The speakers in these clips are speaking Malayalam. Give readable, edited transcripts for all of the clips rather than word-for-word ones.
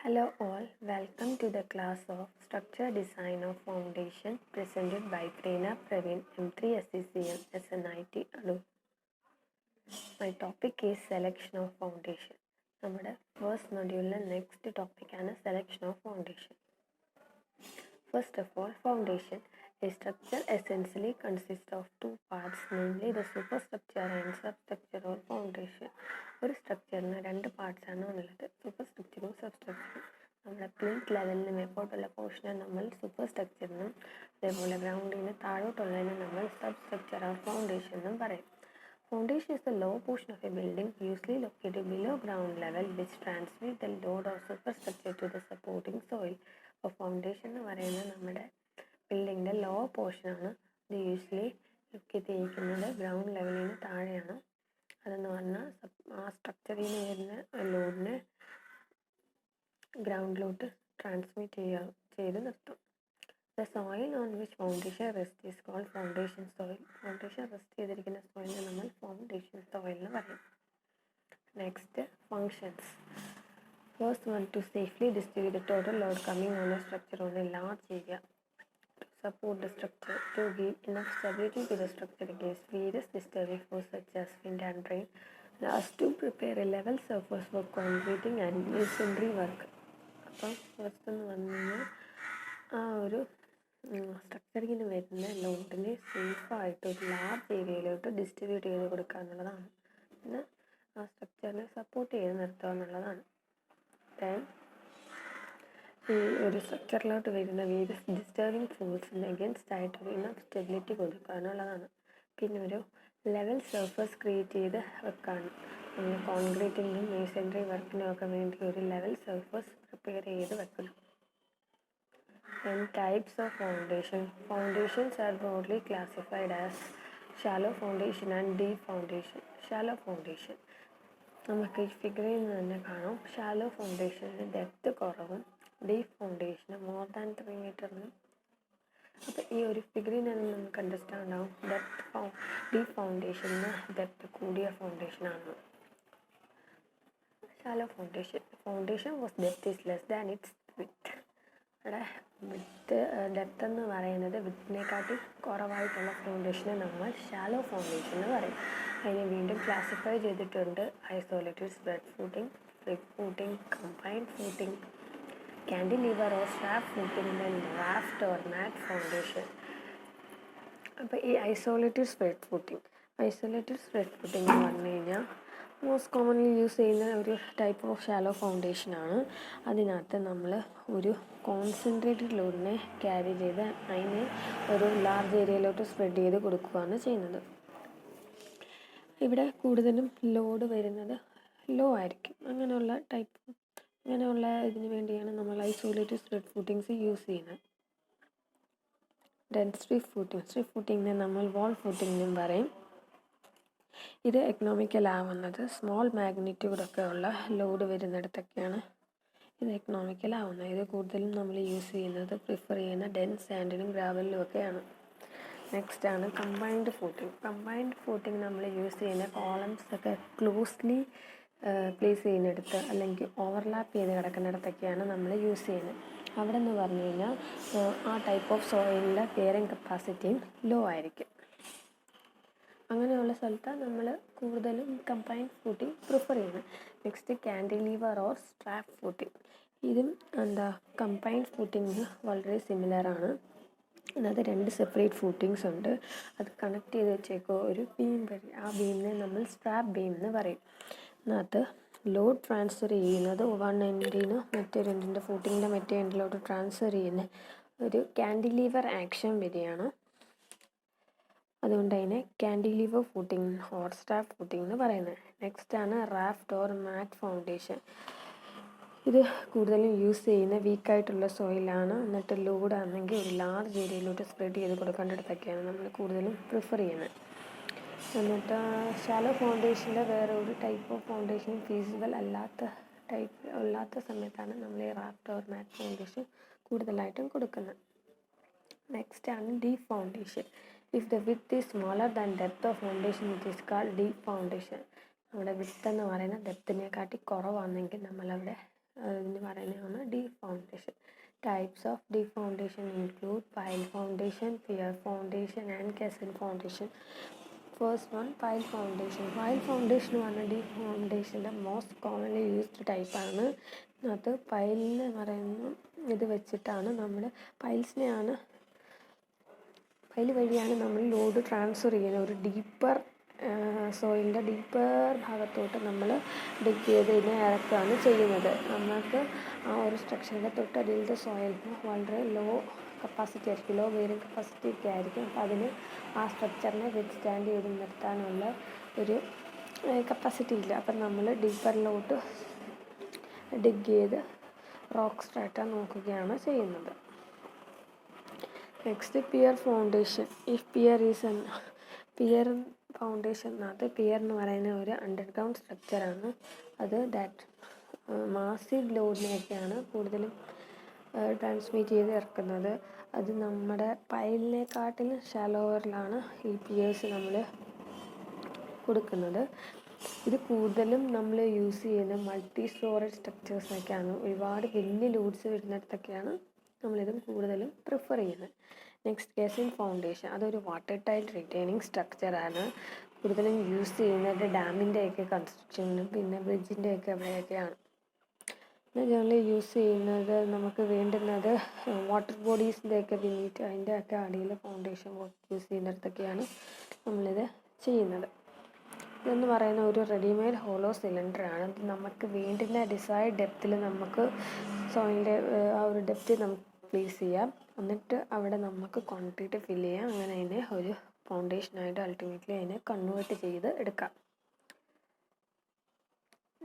Hello all, welcome to the class of Structure Design of Foundation presented by Prerna Praveen M3 SCCM SNIT Adu. My topic is Selection of Foundation. നമ്മുടെ ഫസ്റ്റ് മൊഡ്യൂളിലെ നെക്സ്റ്റ് ടോപ്പിക്കാണ് selection of foundation. First of all, foundation. A structure essentially consists of two parts, namely the superstructure and substructure or foundation. ഒരു സ്ട്രക്ചറിന് രണ്ട് പാർട്സാണ് ഉള്ളത്, സൂപ്പർ സ്ട്രക്ചറും സബ്സ്ട്രക്ചറും. നമ്മുടെ പ്ലേറ്റ് ലെവലിന് മേപ്പോട്ടുള്ള പോർഷനെ നമ്മൾ സൂപ്പർ സ്ട്രക്ചറിനും അതേപോലെ ഗ്രൗണ്ടിന് താഴോട്ടുള്ളതിന് നമ്മൾ സബ്സ്ട്രക്ചർ ഓർ ഫൗണ്ടേഷൻ എന്നും പറയും. Foundation is the lower portion of a building, usually located below ground level, which transmits the load of superstructure to the supporting soil. അപ്പോൾ ഫൗണ്ടേഷൻ എന്ന് പറയുന്നത് നമ്മുടെ ബിൽഡിങ്ങിൻ്റെ ലോവർ പോർഷനാണ്. ഇത് യൂഷ്വലി ചെയ്തിരിക്കുന്നത് ഗ്രൗണ്ട് ലെവലിന് താഴെയാണ്. അതെന്ന് പറഞ്ഞാൽ ആ സ്ട്രക്ചറിൽ നിന്ന് വരുന്ന ലോഡിനെ ഗ്രൗണ്ടിലോട്ട് ട്രാൻസ്മിറ്റ് ചെയ്ത് നിർത്തും. The soil on which foundation rests is called foundation soil. Foundation rest ചെയ്തിരിക്കുന്ന സോയിലിനെ നമ്മൾ ഫൗണ്ടേഷൻ സോയിൽ എന്ന് പറയും. Next, functions. First one, to safely distribute the total load coming on a structure on a large area, to support the structure, to give enough stability to the structure against various disturbing forces such as wind and rain. Last, to prepare a level surface for concreting and masonry work. അപ്പം ഫസ്റ്റ് എന്ന് പറഞ്ഞു കഴിഞ്ഞാൽ ആ ഒരു സ്ട്രക്ചറിന് വരുന്ന ലോഡിനെ സേഫായിട്ട് ഒരു ലാർജ് ഏരിയയിലോട്ട് ഡിസ്ട്രിബ്യൂട്ട് ചെയ്ത് കൊടുക്കുക എന്നുള്ളതാണ്. പിന്നെ ആ സ്ട്രക്ചറിനെ സപ്പോർട്ട് ചെയ്ത് നിർത്തുക എന്നുള്ളതാണ്. ഈ ഒരു സ്ട്രക്ചറിലോട്ട് വരുന്ന വേരിയസ് ഡിസ്റ്റർബിങ് ഫോഴ്സിന് അഗെൻസ്റ്റ് ആയിട്ട് ഒരു ഇനഫ് സ്റ്റെബിലിറ്റി കൊടുക്കുക എന്നുള്ളതാണ്. പിന്നെ ഒരു ലെവൽ സർഫസ് ക്രിയേറ്റ് ചെയ്ത് വെക്കാണ്. നമ്മൾ കോൺക്രീറ്റിനും മേസൺറി വർക്കിനും ഒക്കെ വേണ്ടി ഒരു ലെവൽ സർഫസ് പ്രിപ്പയർ ചെയ്ത് വെക്കണം. And types of foundation. Foundations are broadly classified as shallow foundation and deep foundation. Shallow foundation നമുക്ക് ഈ ഫിഗറിൽ നിന്ന് തന്നെ കാണാം. ഷാലോ ഫൗണ്ടേഷന് ഡെപ്ത് കുറവും ഡീപ്പ് ഫൗണ്ടേഷന് മോർ ദാൻ 3 മീറ്ററിന്. അപ്പോൾ ഈ ഒരു ഫിഗറിൽ നിന്ന് നമുക്ക് അണ്ടർസ്റ്റാൻഡ് ആവും ഡീപ്പ് ഫൗണ്ടേഷന് ഡെപ്ത് കൂടിയ ഫൗണ്ടേഷനാണ്. Shallow foundation was depth is less than its width. അവിടെ ഡെപ്ത് എന്ന് പറയുന്നത് വിഡ്ത്തിനെക്കാട്ടി കുറവായിട്ടുള്ള ഫൗണ്ടേഷനെ നമ്മൾ ഷാലോ ഫൗണ്ടേഷൻ എന്ന് പറയും. അതിനെ വീണ്ടും ക്ലാസിഫൈ ചെയ്തിട്ടുണ്ട്. Isolated spread footing, flip footing, combined footing, cantilever or strap footing, then raft or mat foundation. അപ്പോൾ ഈ ഐസോലേറ്റഡ് സ്പ്രെഡ് ഫൂട്ടിംഗ് എന്ന് പറഞ്ഞു കഴിഞ്ഞാൽ മോസ്റ്റ് കോമൺലി യൂസ് ചെയ്യുന്ന ഒരു ടൈപ്പ് ഓഫ് ഷാലോ ഫൗണ്ടേഷനാണ്. അതിനകത്ത് നമ്മൾ ഒരു കോൺസെൻട്രേറ്റഡ് ലോഡിനെ ക്യാരി ചെയ്ത് അതിനെ ഒരു ലാർജ് ഏരിയയിലോട്ട് സ്പ്രെഡ് ചെയ്ത് കൊടുക്കുകയാണ് ചെയ്യുന്നത്. ഇവിടെ കൂടുതലും ലോഡ് വരുന്നത് ലോ ആയിരിക്കും. അങ്ങനെയുള്ള ഇതിന് വേണ്ടിയാണ് നമ്മൾ ഐസോലേറ്റഡ് സ്പ്രെഡ് ഫൂട്ടിങ്സ് യൂസ് ചെയ്യുന്നത്. ദെൻ സ്ട്രിപ്പ് ഫൂട്ടിങ്ങിനെ നമ്മൾ വാൾ ഫൂട്ടിംഗ് എന്നും പറയും. ഇത് എക്കണോമിക്കൽ ആവുന്നത് സ്മോൾ മാഗ്നിറ്റ്യൂഡൊക്കെ ഉള്ള ലോഡ് വരുന്നിടത്തൊക്കെയാണ് ഇത് എക്കണോമിക്കൽ ആവുന്നത്. ഇത് കൂടുതലും നമ്മൾ യൂസ് ചെയ്യുന്നത് പ്രിഫർ ചെയ്യുന്ന ഡെൻസ് സാൻഡിനും ഗ്രാവലിലും ഒക്കെയാണ്. നെക്സ്റ്റ് ആണ് കമ്പൈൻഡ് ഫൂട്ടിംഗ് നമ്മൾ യൂസ് ചെയ്യുന്ന കോളംസ് ഒക്കെ ക്ലോസ്ലി പ്ലേസ് ചെയ്യുന്നിടത്ത് അല്ലെങ്കിൽ ഓവർലാപ്പ് ചെയ്ത് കിടക്കുന്നിടത്തൊക്കെയാണ് നമ്മൾ യൂസ് ചെയ്യുന്നത്. അവിടെ എന്ന് പറഞ്ഞു കഴിഞ്ഞാൽ ആ ടൈപ്പ് ഓഫ് സോയിലിൻ്റെ കെയറിങ് കപ്പാസിറ്റിയും ലോ ആയിരിക്കും. അങ്ങനെയുള്ള സ്ഥലത്താണ് നമ്മൾ കൂടുതലും കമ്പൈൻഡ് ഫൂട്ടിംഗ് പ്രിഫർ ചെയ്യുന്നത്. Next, cantilever or strap footing. ഇതും കമ്പൈൻഡ് ഫൂട്ടിങ്ങിന് വളരെ സിമിലറാണ്. അതിനകത്ത് 2 സെപ്പറേറ്റ് ഫൂട്ടിങ്സ് ഉണ്ട്. അത് കണക്ട് ചെയ്ത് വെച്ചേക്കോ ഒരു ബീം വഴി. ആ ബീമിനെ നമ്മൾ സ്ട്രാപ്പ് ബീം എന്ന് പറയും. അതിനകത്ത് ലോഡ് ട്രാൻസ്ഫർ ചെയ്യുന്നത് വൺ എൻഡിൽ നിന്ന് മറ്റൊരു എൻഡിൻ്റെ ഫൂട്ടിങ്ങിൻ്റെ മറ്റേ എൻഡിലോട്ട് ട്രാൻസ്ഫർ ചെയ്യുന്ന ഒരു കാൻഡിലിവർ ആക്ഷൻ വരികയാണ്. അതുകൊണ്ട് അതിനെ cantilever footing or strap footing എന്ന് പറയുന്നത്. നെക്സ്റ്റ് ആണ് റാഫ്റ്റ് ഓർ മാറ്റ് ഫൗണ്ടേഷൻ. ഇത് കൂടുതലും യൂസ് ചെയ്യുന്ന വീക്കായിട്ടുള്ള സോയിലാണ്. എന്നിട്ട് ലോഡാണെങ്കിൽ ഒരു ലാർജ് ഏരിയയിലോട്ട് സ്പ്രെഡ് ചെയ്ത് കൊടുക്കേണ്ടിടത്തൊക്കെയാണ് നമ്മൾ കൂടുതലും പ്രിഫർ ചെയ്യുന്നത്. എന്നിട്ട് ഷാലോ ഫൗണ്ടേഷൻ്റെ വേറെ ഒരു ടൈപ്പ് ഓഫ് ഫൗണ്ടേഷൻ ഫീസിബിൾ അല്ലാത്ത സമയത്താണ് നമ്മൾ ഈ റാഫ്റ്റ് ഓർ മാറ്റ് ഫൗണ്ടേഷൻ കൂടുതലായിട്ടും കൊടുക്കുന്നത്. നെക്സ്റ്റ് ആണ് deep foundation. If the width is smaller than depth of foundation, it is called deep foundation. നമ്മുടെ വിഡ്ത്ത് എന്ന് പറയുന്ന ഡെപ്തിനെക്കാട്ടി കുറവാണെങ്കിൽ നമ്മളവിടെ അതിന് പറയുന്നതാണ് deep foundation. Types of deep foundation include pile foundation, pier foundation and caisson foundation. First one, pile foundation. Pile foundation എന്ന് പറഞ്ഞാൽ ഡീപ്പ് ഫൗണ്ടേഷൻ്റെ മോസ്റ്റ് കോമൺലി യൂസ്ഡ് ടൈപ്പാണ്. അത് പൈലെന്ന് പറയുന്ന ഇത് വെച്ചിട്ടാണ് നമ്മൾ പൈൽ വഴിയാണ് നമ്മൾ ലോഡ് ട്രാൻസ്ഫർ ചെയ്യുന്നത്. ഒരു ഡീപ്പർ സോയിലിൻ്റെ ഡീപ്പർ ഭാഗത്തോട്ട് നമ്മൾ ഡിഗ് ചെയ്ത് ഇതിനെ ഇറക്കുകയാണ് ചെയ്യുന്നത്. നമുക്ക് ആ ഒരു സ്ട്രക്ചറിൻ്റെ തൊട്ടടിയിലത്തെ സോയിലിന് വളരെ ലോ കപ്പാസിറ്റി ആയിരിക്കും, ലോ ബെയറിംഗ് കപ്പാസിറ്റി ഒക്കെ ആയിരിക്കും. അപ്പോൾ അതിന് ആ സ്ട്രക്ചറിനെ വിത്ത്സ്റ്റാൻഡ് ചെയ്ത് നിർത്താനുള്ള ഒരു കപ്പാസിറ്റി ഇല്ല. അപ്പം നമ്മൾ ഡീപ്പറിലോട്ട് ഡിഗ് ചെയ്ത് റോക്ക് സ്ട്രാറ്റ നോക്കുകയാണ് ചെയ്യുന്നത്. Next, pier foundation. If pier ഫൗണ്ടേഷനകത്ത് പിയർ എന്ന് പറയുന്ന ഒരു അണ്ടർഗ്രൗണ്ട് സ്ട്രക്ചറാണ്. അത് മാസീവ് ലോഡിനെയൊക്കെയാണ് കൂടുതലും ട്രാൻസ്മിറ്റ് ചെയ്ത് ഇറക്കുന്നത്. അത് നമ്മുടെ പൈലിനെക്കാട്ടിലും ഷാലോവറിലാണ് ഈ പിയേഴ്സ് നമ്മൾ കൊടുക്കുന്നത്. ഇത് കൂടുതലും നമ്മൾ യൂസ് ചെയ്യുന്ന മൾട്ടി സ്റ്റോറേജ് സ്ട്രക്ചേഴ്സൊക്കെയാണ്. ഒരുപാട് വലിയ ലോഡ്സ് വരുന്നിടത്തൊക്കെയാണ് നമ്മളിതും കൂടുതലും പ്രിഫർ ചെയ്യുന്നത്. Next, casein foundation. അതൊരു വാട്ടർ ടൈറ്റ് റിട്ടൈനിങ് സ്ട്രക്ചറാണ്. കൂടുതലും യൂസ് ചെയ്യുന്നത് ഡാമിൻ്റെയൊക്കെ കൺസ്ട്രക്ഷനും പിന്നെ ബ്രിഡ്ജിൻ്റെയൊക്കെ അവിടെയൊക്കെയാണ്. പിന്നെ ജനറലി യൂസ് ചെയ്യുന്നത് നമുക്ക് വേണ്ടുന്നത് വാട്ടർ ബോഡീസിൻ്റെയൊക്കെ ബിനീറ്റ് അതിൻ്റെയൊക്കെ അടിയിൽ ഫൗണ്ടേഷൻ യൂസ് ചെയ്യുന്നിടത്തൊക്കെയാണ് നമ്മളിത് ചെയ്യുന്നത്. ഇതെന്ന് പറയുന്ന ഒരു റെഡിമെയ്ഡ് ഹോളോ സിലിണ്ടറാണ്. ഇത് നമുക്ക് വേണ്ടുന്ന ഡിസൈഡ് ഡെപ്തിൽ നമുക്ക് സോയിലിൻ്റെ ആ ഒരു ഡെപ്തിൽ നമുക്ക് പ്ലേസ് ചെയ്യാം. എന്നിട്ട് അവിടെ നമുക്ക് കോൺക്രീറ്റ് ഫില്ല് ചെയ്യാം. അങ്ങനെ അതിനെ ഒരു ഫൗണ്ടേഷനായിട്ട് അൾട്ടിമേറ്റ്ലി അതിനെ കൺവേർട്ട് ചെയ്ത് എടുക്കാം.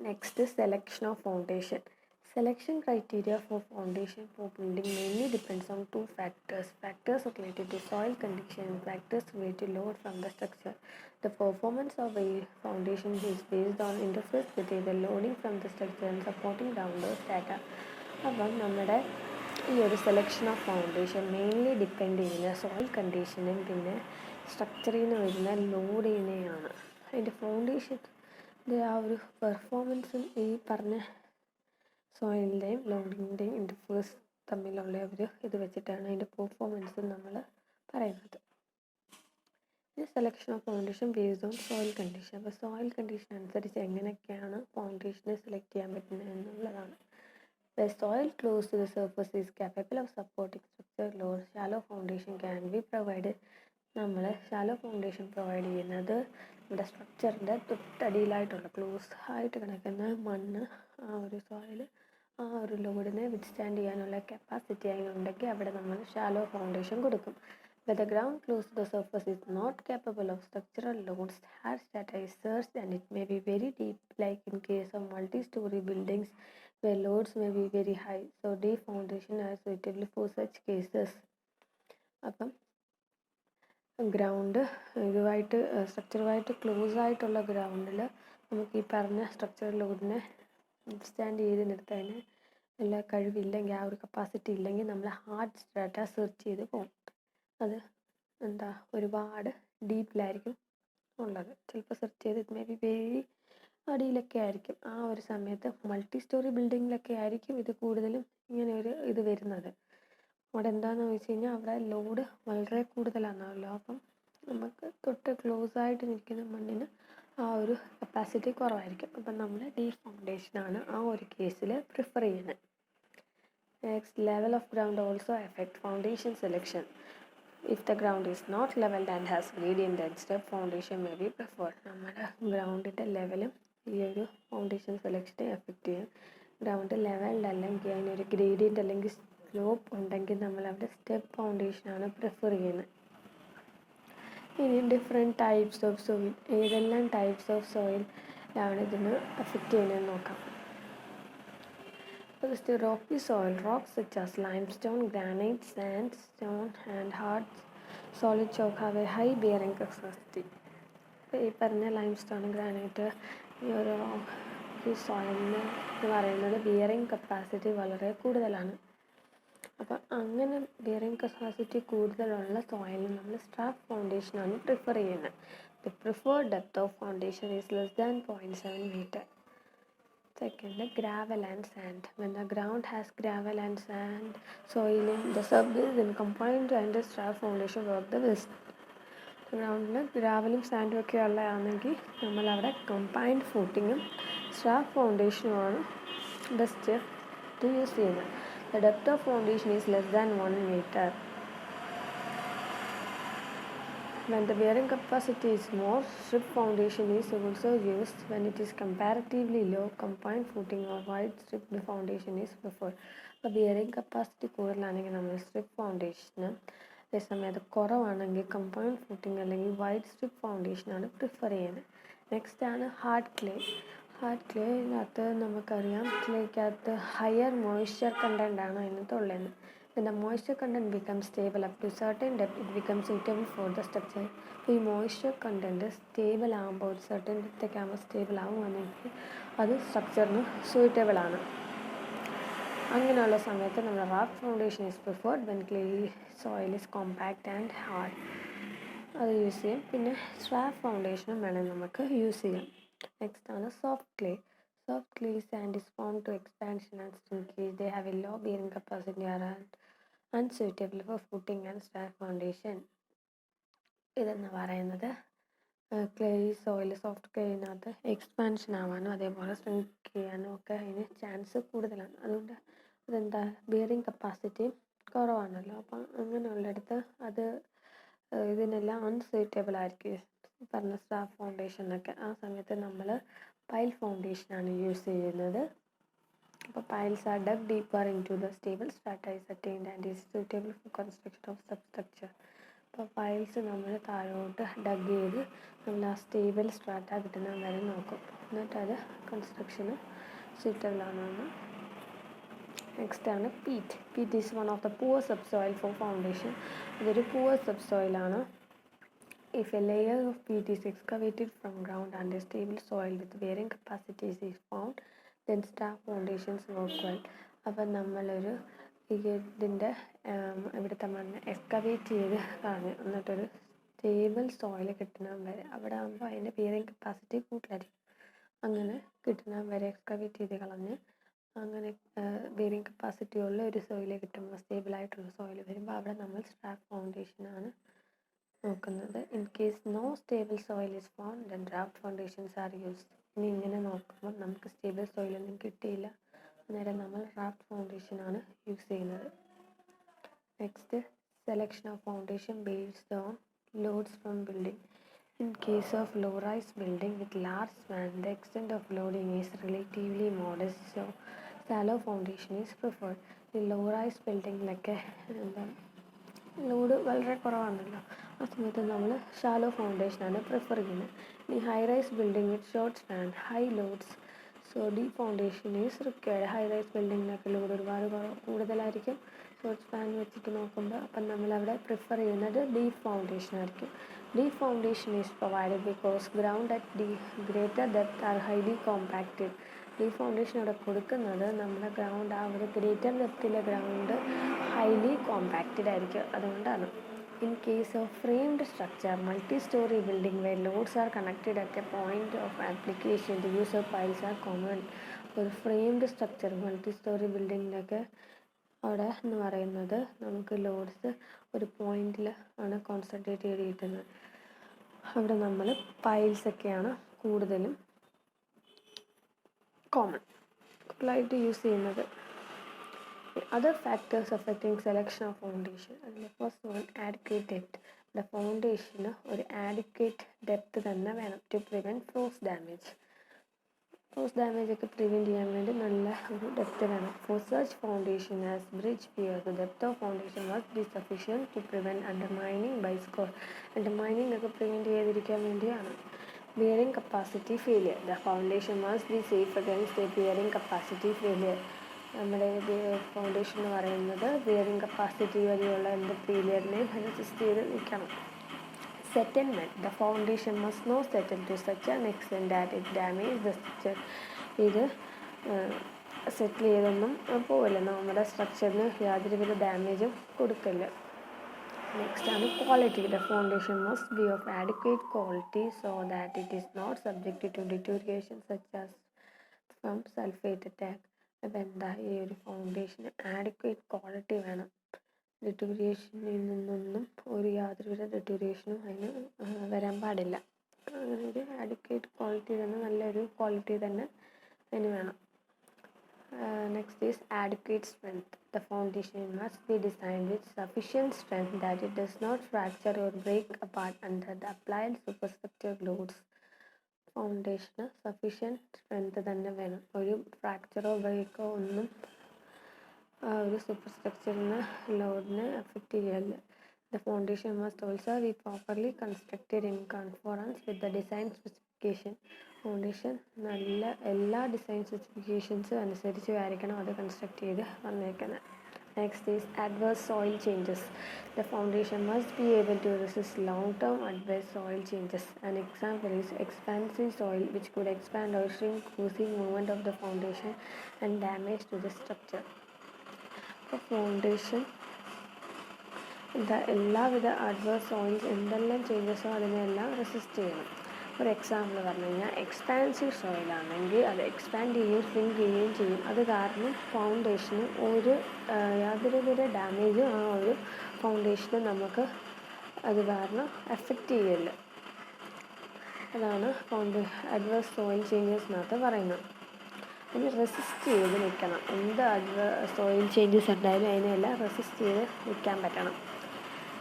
Next, selection of foundation. Selection criteria for foundation for building mainly depends on two factors. Factors related to soil condition and factors related to load from the structure. The performance of a foundation is based on interface between the loading from the structure and supporting groundwork data. അപ്പം നമ്മുടെ ഈ ഒരു selection of foundation mainly depend ചെയ്യുന്ന സോയിൽ കണ്ടീഷനും പിന്നെ സ്ട്രക്ചറിൽ നിന്ന് വരുന്ന ലോഡിനെയാണ്. അതിൻ്റെ ഫൗണ്ടേഷൻ്റെ ആ ഒരു പെർഫോമൻസും ഈ പറഞ്ഞ സോയിലിൻ്റെയും ലോഡിൻ്റെയും ഇൻ്റർഫേസ് തമ്മിലുള്ള ഒരു ഇത് വെച്ചിട്ടാണ് അതിൻ്റെ പെർഫോമൻസ് നമ്മൾ പറയുന്നത്. പിന്നെ selection of foundation based on soil condition. അപ്പോൾ സോയിൽ കണ്ടീഷൻ അനുസരിച്ച് എങ്ങനെയൊക്കെയാണ് ഫൗണ്ടേഷനെ സെലക്ട് ചെയ്യാൻ പറ്റുന്നത് എന്നുള്ളതാണ്. The soil close to the surface is capable of supporting structural load. Shallow foundation can be provided. നമ്മൾ ഷാലോ ഫൗണ്ടേഷൻ പ്രൊവൈഡ് ചെയ്യുന്നത് നമ്മുടെ സ്ട്രക്ചറിൻ്റെ തൊട്ടടിയിലായിട്ടുള്ള ക്ലോസ് ആയിട്ട് കിടക്കുന്ന മണ്ണ്, ആ ഒരു സോയിൽ ആ ഒരു ലോഡിനെ വിത്ത്സ്റ്റാൻഡ് ചെയ്യാനുള്ള കപ്പാസിറ്റി അതിനുണ്ടെങ്കിൽ അവിടെ നമ്മൾ ഷാലോ ഫൗണ്ടേഷൻ കൊടുക്കും. Where the ground close to the surface is not capable of structural loads, hard strata is searched and it may be very deep, like in case of multi-story buildings where loads may be very high. So deep foundation are suitable for such cases. അപ്പം ഗ്രൗണ്ട് ഇതുമായിട്ട് സ്ട്രക്ചറുമായിട്ട് ക്ലോസ് ആയിട്ടുള്ള ഗ്രൗണ്ടിൽ നമുക്ക് ഈ പറഞ്ഞ സ്ട്രക്ചറൽ ലോഡിനെ സ്റ്റാൻഡ് ചെയ്ത് നിർത്താൻ എല്ലാ കഴിവില്ലെങ്കിൽ, ആ ഒരു കപ്പാസിറ്റി ഇല്ലെങ്കിൽ നമ്മൾ ഹാർഡ് സ്ട്രാറ്റ സെർച്ച് ചെയ്ത് പോകും. അത് ഒരുപാട് ഡീപ്പിലായിരിക്കും ഉള്ളത്. ചിലപ്പോൾ സെർച്ച് ചെയ്ത് ഇറ്റ് മേ ബി വെരി അടിയിലൊക്കെ ആയിരിക്കും. ആ ഒരു സമയത്ത് മൾട്ടി സ്റ്റോറി ബിൽഡിങ്ങിലൊക്കെ ആയിരിക്കും ഇത് കൂടുതലും ഇങ്ങനെ ഒരു ഇത് വരുന്നത്. അവിടെ എന്താണെന്ന് വെച്ച് കഴിഞ്ഞാൽ അവിടെ ലോഡ് വളരെ കൂടുതലാണല്ലോ. അപ്പം നമുക്ക് തൊട്ട് ക്ലോസ് ആയിട്ട് നിൽക്കുന്ന മണ്ണിന് ആ ഒരു കപ്പാസിറ്റി കുറവായിരിക്കും. അപ്പം നമ്മൾ ഡീപ്പ് ഫൗണ്ടേഷനാണ് ആ ഒരു കേസിൽ പ്രിഫർ ചെയ്യുന്നത്. Next, level of ground also effect foundation selection. If the ground is not leveled and has gradient, then step foundation may be preferred. നമ്മുടെ ഗ്രൗണ്ടിൻ്റെ ലെവലും ഈ ഒരു ഫൗണ്ടേഷൻ സെലക്ഷനെ എഫക്റ്റ് ചെയ്യും. ഗ്രൗണ്ട് ലെവൽഡ് അല്ലെങ്കിൽ അതിനൊരു ഗ്രേഡിയൻ്റ് അല്ലെങ്കിൽ സ്ലോപ്പ് ഉണ്ടെങ്കിൽ നമ്മൾ അവിടെ സ്റ്റെപ്പ് ഫൗണ്ടേഷനാണ് പ്രിഫർ ചെയ്യുന്നത്. ഇനി ഡിഫറെൻറ്റ് ടൈപ്സ് ഓഫ് സോയിൽ, ഏതെല്ലാം ടൈപ്സ് ഓഫ് സോയിലാണ് ഇതിന് എഫക്റ്റ് ചെയ്യുന്നതെന്ന് നോക്കാം. First, rocky soil. Rocks such as limestone, granite, sandstone and hard solid chalk have a high bearing capacity. ഈ പറഞ്ഞ ലൈംസ്റ്റോൺ, ഗ്രാനൈറ്റ്, ഈ ഒരു ഈ സോയിലിന് എന്ന് പറയുന്നത് ബിയറിംഗ് കപ്പാസിറ്റി വളരെ കൂടുതലാണ്. അപ്പം അങ്ങനെ ബിയറിംഗ് കപ്പാസിറ്റി കൂടുതലുള്ള സോയിലിന് നമ്മൾ സ്ട്രാപ്പ് ഫൗണ്ടേഷനാണ് പ്രിഫർ ചെയ്യുന്നത്. The preferred depth of foundation is less than 0.7 meter. Second, gravel and sand. When the ground has gravel and sand, soiling the surface, then combined and the strap foundation work the best. ഗ്രൗണ്ടിൽ ഗ്രാവലും സാൻഡും ഒക്കെ ഉള്ളതാണെങ്കിൽ നമ്മളവിടെ കമ്പൈൻഡ് ഫൂട്ടിങ്ങും സ്ട്രാപ്പ് ഫൗണ്ടേഷനുമാണ് ബെസ്റ്റ് ടു യൂസ് ചെയ്യുന്നത്. The depth of foundation is less than 1 meter. When the bearing capacity is more, strip foundation is also used. When it is comparatively low, combined footing or wide strip foundation is preferred. അപ്പോൾ ബിയറിംഗ് കപ്പാസിറ്റി കൂടുതലാണെങ്കിൽ നമ്മൾ സ്ട്രിപ്പ് ഫൗണ്ടേഷന്, അതേസമയം അത് കുറവാണെങ്കിൽ കമ്പൗണ്ട് ഫൂട്ടിങ് അല്ലെങ്കിൽ വൈഡ് സ്ട്രിപ്പ് ഫൗണ്ടേഷനാണ് പ്രിഫർ ചെയ്യുന്നത്. നെക്സ്റ്റ് ആണ് ഹാർഡ് ക്ലേ. ഹാർഡ് ക്ലേയിനകത്ത് നമുക്കറിയാം ക്ലേക്കകത്ത് ഹയർ മോയ്സ്ചർ കണ്ടൻ്റ് ആണ് അതിനകത്തുള്ളത്. When the moisture content becomes stable up to certain depth, it becomes suitable for the structure. അപ്പോൾ ഈ മോയ്സ്ചർ കണ്ടൻറ്റ് സ്റ്റേബിൾ ആകുമ്പോൾ ഒരു സർട്ടൻ ഡെപ്ത്തൊക്കെ ആകുമ്പോൾ സ്റ്റേബിൾ ആകുകയാണെങ്കിൽ അത് സ്ട്രക്ചറിന് സൂറ്റബിൾ ആണ്. അങ്ങനെയുള്ള സമയത്ത് നമ്മൾ rack foundation is preferred when clay soil is compact and hard, അത് യൂസ് ചെയ്യും. പിന്നെ സ്ട്രാപ്പ് ഫൗണ്ടേഷനും വേണമെങ്കിൽ നമുക്ക് യൂസ് ചെയ്യാം. നെക്സ്റ്റ് ആണ് soft clay. Soft clay sand is prone to expansion and shrinkage. They have a low bearing capacity and are unsuitable for footing and strap foundation. ഇതെന്ന് പറയുന്നത് ക്ലേ സോയിൽ സോഫ്റ്റ് ക്ലേയിനകത്ത് എക്സ്പാൻഷൻ ആവാനും അതേപോലെ സ്ട്രിങ്ക് ചെയ്യാനും ഒക്കെ അതിന് ചാൻസ് കൂടുതലാണ്. അതുകൊണ്ട് അതെന്താ ബിയറിംഗ് കപ്പാസിറ്റി കുറവാണല്ലോ. അപ്പം അങ്ങനെയുള്ളിടത്ത് അത് ഇതിനെല്ലാം അൺസൂറ്റബിൾ ആയിരിക്കും പറഞ്ഞ സ്ട്രാപ്പ് ഫൗണ്ടേഷനൊക്കെ. ആ സമയത്ത് നമ്മൾ പൈൽ ഫൗണ്ടേഷനാണ് യൂസ് ചെയ്യുന്നത്. അപ്പോൾ piles are dug deeper into the stable strata is attained and is suitable for construction of substructure. അപ്പോൾ പൈൽസ് നമ്മൾ താഴോട്ട് ഡഗ് ചെയ്ത് നമ്മൾ ആ സ്റ്റേബിൾ സ്ട്രാറ്റ കിട്ടുന്ന വരെ നോക്കും, എന്നിട്ട് അത് കൺസ്ട്രക്ഷന് സൂറ്റബിൾ ആണെന്ന്. നെക്സ്റ്റ് ആണ് peat. Peat is one of the poor subsoil for foundation. അതൊരു പുവർ സബ്സോയിലാണ്. If a layer of peat is excavated from ground under stable soil with bearing capacities is found, then strap foundations work well. അപ്പം നമ്മളൊരു ഇതിൻ്റെ ഇവിടുത്തെ മണ്ണ് എക്സ്കവേറ്റ് ചെയ്ത് കളഞ്ഞ് എന്നിട്ടൊരു സ്റ്റേബിൾ സോയിൽ കിട്ടുന്ന വരെ, അവിടെ ആകുമ്പോൾ അതിൻ്റെ ബിയറിംഗ് കപ്പാസിറ്റി കൂടുതലായിരിക്കും. അങ്ങനെ കിട്ടുന്ന വരെ എക്സ്കവേറ്റ് ചെയ്ത് കളഞ്ഞ് അങ്ങനെ ബിയറിംഗ് കപ്പാസിറ്റി ഉള്ള ഒരു സോയിൽ കിട്ടുമ്പോൾ, സ്റ്റേബിളായിട്ടുള്ള സോയിൽ വരുമ്പോൾ അവിടെ നമ്മൾ സ്ട്രാപ്പ് ഫൗണ്ടേഷനാണ് നോക്കുന്നത്. In case no stable soil is found then raft foundations are used. ഇനി ഇങ്ങനെ നോക്കുമ്പോൾ നമുക്ക് സ്റ്റേബിൾ സോയിലൊന്നും കിട്ടിയില്ല, അന്നേരം നമ്മൾ റാപ്പ് ഫൗണ്ടേഷനാണ് യൂസ് ചെയ്യുന്നത്. Next selection of foundation based on loads from building. In case of low rise building with large span the extent of loading is relatively modest, so shallow foundation is preferred. ഈ ലോ റൈസ് ബിൽഡിങ്ങിലൊക്കെ എന്താ ലോഡ് വളരെ കുറവാണല്ലോ, ആ സമയത്ത് നമ്മൾ ഷാലോ ഫൗണ്ടേഷനാണ് പ്രിഫർ ചെയ്യുന്നത്. ഈ high rise building with short span high loads, so deep foundation is required. High rise ബിൽഡിങ്ങിനൊക്കെ ലോഡ് ഒരുപാട് കൂടുതലായിരിക്കും ഷോർട്ട് സ്പാൻ വെച്ചിട്ട് നോക്കുമ്പോൾ. അപ്പം നമ്മളവിടെ പ്രിഫർ ചെയ്യുന്നത് ഡീപ് ഫൗണ്ടേഷൻ ആയിരിക്കും. Deep foundation is provided because ground at greater depth are highly compacted. Deep foundation അവിടെ കൊടുക്കുന്നത് നമ്മുടെ ഗ്രൗണ്ട് ആ ഒരു ഗ്രേറ്റർ ഡെപ്തിലെ ഗ്രൗണ്ട് ഹൈലി കോമ്പാക്റ്റഡ് ആയിരിക്കും, അതുകൊണ്ടാണ്. In case of framed structure, multi-story building where loads are connected at a point of application, the use of piles are common. ഒരു ഫ്രെയിംഡ് സ്ട്രക്ചർ മൾട്ടി-സ്റ്റോറി ബിൽഡിങ്ങിലൊക്കെ അവിടെ എന്ന് പറയുന്നത് നമുക്ക് ലോഡ്സ് ഒരു പോയിന്റിൽ ആണ് കോൺസെൻട്രേറ്റ് ചെയ്ത് കിട്ടുന്നത്. അവിടെ നമ്മൾ പൈൽസൊക്കെയാണ് കൂടുതലും കൂടുതലായിട്ട് യൂസ് ചെയ്യുന്നത്. Other factors affecting selection of foundation. അതിൽ first one adequate depth. the foundation ഒരു adequate depth തന്നെ വേണം to prevent force damage. force damage ഒക്കെ പ്രിവെൻറ്റ് ചെയ്യാൻ വേണ്ടി നല്ല ഒരു ഡെപ്ത് വേണം. For such foundation as bridge pier, the depth of foundation must be sufficient to prevent undermining by score. undermining ഒക്കെ പ്രിവെൻറ്റ് ചെയ്തിരിക്കാൻ വേണ്ടിയാണ്. bearing capacity failure. the foundation must be safe against a bearing capacity failure. നമ്മുടെ ഫൗണ്ടേഷൻ എന്ന് പറയുന്നത് ബിയറിംഗ് കപ്പാസിറ്റി വരെയുള്ള എന്ത് ഫെയിലിയറിനെയും അഡ്ജസ്റ്റ് ചെയ്ത് നിൽക്കണം. Settlement. The foundation must not settle to such an extent that it damage the structure. ഇത് സെറ്റിൽ ചെയ്തൊന്നും പോവില്ല, നമ്മുടെ സ്ട്രക്ചറിന് യാതൊരുവിധ ഡാമേജും കൊടുക്കില്ല. നെക്സ്റ്റ് ആണ് quality. The foundation must be of adequate quality so that it is not subject to deterioration such as ഇപ്പം സൾഫേറ്റ് അറ്റാക്ക്. അപ്പം എന്താ, ഈ ഒരു ഫൗണ്ടേഷന് ആഡിക്വേറ്റ് ക്വാളിറ്റി വേണം. ഡിറ്റോറിയേഷനിൽ നിന്നൊന്നും യാതൊരുവിധ ഡിറ്റോറിയേഷനും അതിന് വരാൻ പാടില്ല. അങ്ങനെ ഒരു ആഡിക്വേറ്റ് ക്വാളിറ്റി തന്നെ, നല്ലൊരു ക്വാളിറ്റി തന്നെ അതിന് വേണം. Next is adequate strength. The foundation must be designed with sufficient strength that it does not fracture or break apart under the applied superstructure loads. ഫൗണ്ടേഷന് സഫീഷ്യൻറ്റ് സ്ട്രെങ്ത് തന്നെ വേണം. ഒരു ഫ്രാക്ചറോ ബ്രേക്കോ ഒന്നും ഒരു സൂപ്പർ സ്ട്രക്ചറിന് ലോഡിനെ അഫക്റ്റ് ചെയ്യില്ല. The foundation must also be properly constructed in conformance with the design specification. Foundation നല്ല എല്ലാ ഡിസൈൻ സ്പെസിഫിക്കേഷൻസും അനുസരിച്ചുമായിരിക്കണം അത് കൺസ്ട്രക്ട് ചെയ്ത് വന്നേക്കുന്നത്. Next is adverse soil changes. The foundation must be able to resist long-term adverse soil changes. An example is expansive soil which could expand or shrink causing movement of the foundation and damage to the structure. അപ്പോൾ ഫൗണ്ടേഷൻ എല്ലാവിധ അഡ്വേഴ്സ് സോയിൽസ് എന്തെല്ലാം ചേഞ്ചസോ അതിനെല്ലാം റെസിസ്റ്റ് ചെയ്യണം. ഒരു എക്സാമ്പിൾ പറഞ്ഞു കഴിഞ്ഞാൽ, എക്സ്പാൻസീവ് സോയിലാണെങ്കിൽ അത് എക്സ്പാൻഡ് ചെയ്യുകയും സ്ട്രിങ്ക് ചെയ്യുകയും ചെയ്യും. അത് കാരണം ഫൗണ്ടേഷന് യാതൊരുവിധ ഡാമേജും ആ ഒരു ഫൗണ്ടേഷന് നമുക്ക് അത് കാരണം എഫക്റ്റ് ചെയ്യില്ല. അതാണ് അഡ്വേഴ്സ് സോയിൽ ചേഞ്ചസിനകത്ത് പറയുന്നത്. അതിന് റെസിസ്റ്റ് ചെയ്ത് നിൽക്കണം. എന്ത് സോയിൽ ചേഞ്ചസ് ഉണ്ടായാലും അതിനെല്ലാം റെസിസ്റ്റ് ചെയ്ത് നിൽക്കാൻ പറ്റണം.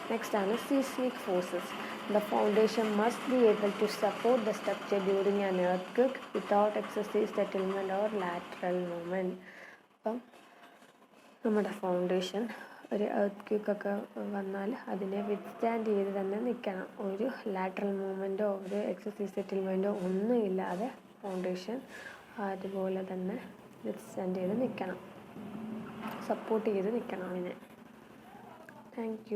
നെക്സ്റ്റ് ആണ് seismic forces. The foundation must be able to support the structure during an earthquake without excessive settlement or lateral movement. അപ്പം നമ്മുടെ ഫൗണ്ടേഷൻ ഒരു എർത്ത് വന്നാൽ അതിനെ വിത്ത്സ്റ്റാൻഡ് ചെയ്ത് തന്നെ നിൽക്കണം. ഒരു ലാറ്ററൽ മൂവ്മെൻറ്റോ ഒരു എക്സസീവ് സെറ്റിൽമെൻറ്റോ ഒന്നും ഇല്ലാതെ ഫൗണ്ടേഷൻ അതുപോലെ തന്നെ വിത്ത്സ്റ്റാൻഡ് ചെയ്ത് നിൽക്കണം, സപ്പോർട്ട് ചെയ്ത് നിൽക്കണം അതിനെ. Thank you.